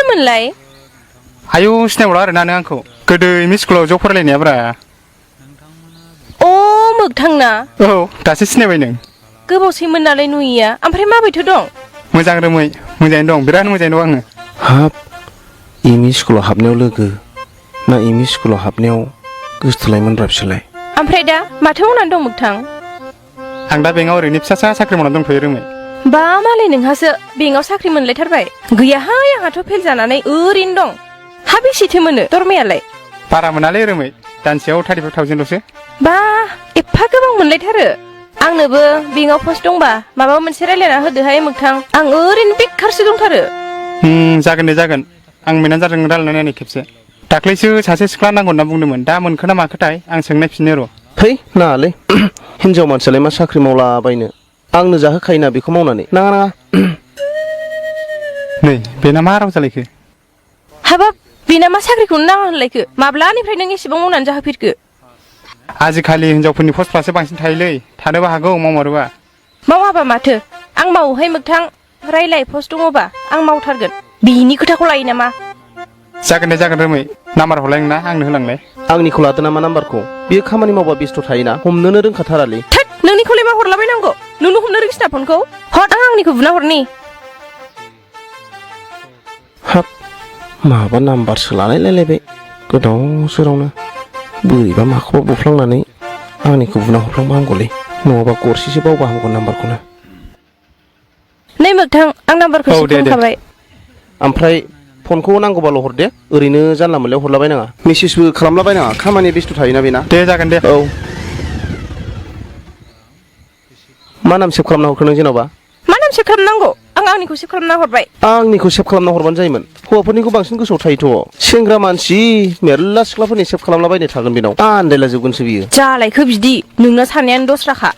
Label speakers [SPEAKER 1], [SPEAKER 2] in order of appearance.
[SPEAKER 1] सोरमोनलाय
[SPEAKER 2] आयौ सिनायबावला आरोना नों आंखौ गोदो एम इ स्कुलाव ज' फरायलायनायाब्रा
[SPEAKER 1] अ मोगथांना
[SPEAKER 2] औ दासो सिनायबाय नों
[SPEAKER 1] गोबावसैमोन नालाय नुयिया ओमफ्राय माबैथो दं
[SPEAKER 2] मोजां रोमै मोजाङैनो दं बिराद मोजाङैनो दं आङो
[SPEAKER 3] हाब एम इ स्कुलाव हाबनायाव लोगो ना एम इ स्कुलाव हाबनायाव गोसोथोलायमोनब्रा बिसोरलाय
[SPEAKER 1] ओमफ्राय दा माथो मावनानै दं मोगथां
[SPEAKER 2] आं दा बेंकआव ओरैनो फिसा साख्रि मावनानै दंथ'यो रोमै
[SPEAKER 1] बा मालाय नोंहासो बेंकआव साख्रि मोनलायथारबाय गैयाहाय आंहाथ' फेल जानानै ओरैनो दं हा बेसेथो मोनो दरमायालाय
[SPEAKER 2] बारा मोनालै रोमै दानसेयाव 35,000ल'सो
[SPEAKER 1] बा एफा गोबां मोनलायथारो आंनोबो बेंकआव पस्ट दंबा माबा मोनसे रायलायना होदोहाय मोगथां आं ओरैनो बेखारसो दंथारो
[SPEAKER 2] जागोन दे जागोन आं मेनेजारजों रायलायनानै नायनो खेबसे दाख्लैसो सासे सिख्ला नांगौ होनना बुंदोंमोन दा मोनखोना माखोथाय आं सोंनायफिननो र'
[SPEAKER 3] है नाङालै हिनजाव मानसियालाय मा साख्रि मावलाबायनो आंनो जाहोखायोना बेखौ मावनानै नाङा
[SPEAKER 2] नै बेना मा राव जालायखो
[SPEAKER 1] हाबाब बेना मा साख्रिखौनो नाङा होनलायखो माब्लानिफ्राय नों एसेबां मावनानै जाहोफेरखो
[SPEAKER 2] आजिखालि हिनजावफोरनि पस्टफ्रासो बांसिन थायोलै थानोबो हागौ मावमारोबा
[SPEAKER 1] मावाबा माथो आं मावोहाय मोगथां रायलाय पस्ट दङबा आं मावथारगोन बिनि खोथाखौ लायो नामा
[SPEAKER 2] जागोन दे जागोन रोमै नाम्बार हरलाय नोंना आंनो होलांलाय
[SPEAKER 3] आंनिखौ लादो नामा नाम्बारखौ बियो खामानि मावबा बेस्थ' थायोना हमनोनो रोंखाथारालै
[SPEAKER 1] थोद नोंनिखौलाय मा हरलाबायनांगौ नोंनो हमनो रोंसिना फनखौ हर आं आंनिखौ बुना हरनि
[SPEAKER 3] हाब माबा नाम्बारसो लालायलायलायबाय गोदाव सोरावनो बोरैबा माखौबा बुफ्लांनानै आंनिखौ बुना हरफ्लांबा हामगौलै नङाबा गरसेसो बावबा हामगौ नाम्बारखौनो
[SPEAKER 1] नै मोगथां आं नाम्बारखौ सेबखांखाबाय
[SPEAKER 3] ओमफ्राय फनखौ नांगौबाल' हर दे ओरैनो जानला मोनलायाव हरलाबायनाङा मेसेजबो खालामलाबायनाङा खामानिया बेस्थ' थायोना बेना
[SPEAKER 2] दे जागोन दे
[SPEAKER 3] औ मा नाम सेभ खालामना हरखो नों जेन'बा
[SPEAKER 1] मा नाम सेब खालामनांगौ आं आंनिखौ सेब खालामना हरबाय
[SPEAKER 3] आंनिखौ सेभ खालामना हरबानो जायोमोन हौवाफोरनिखौ बांसिन गोसोआव थायोथ' सेंग्रा मानसि मेरला सिख्लाफोरनि सेभ खालामलाबायनो थागोन बेनाव आन्दायला जोबगोनसो बियो
[SPEAKER 1] जालायखो बिदि नोंना साननायानो दस्राखा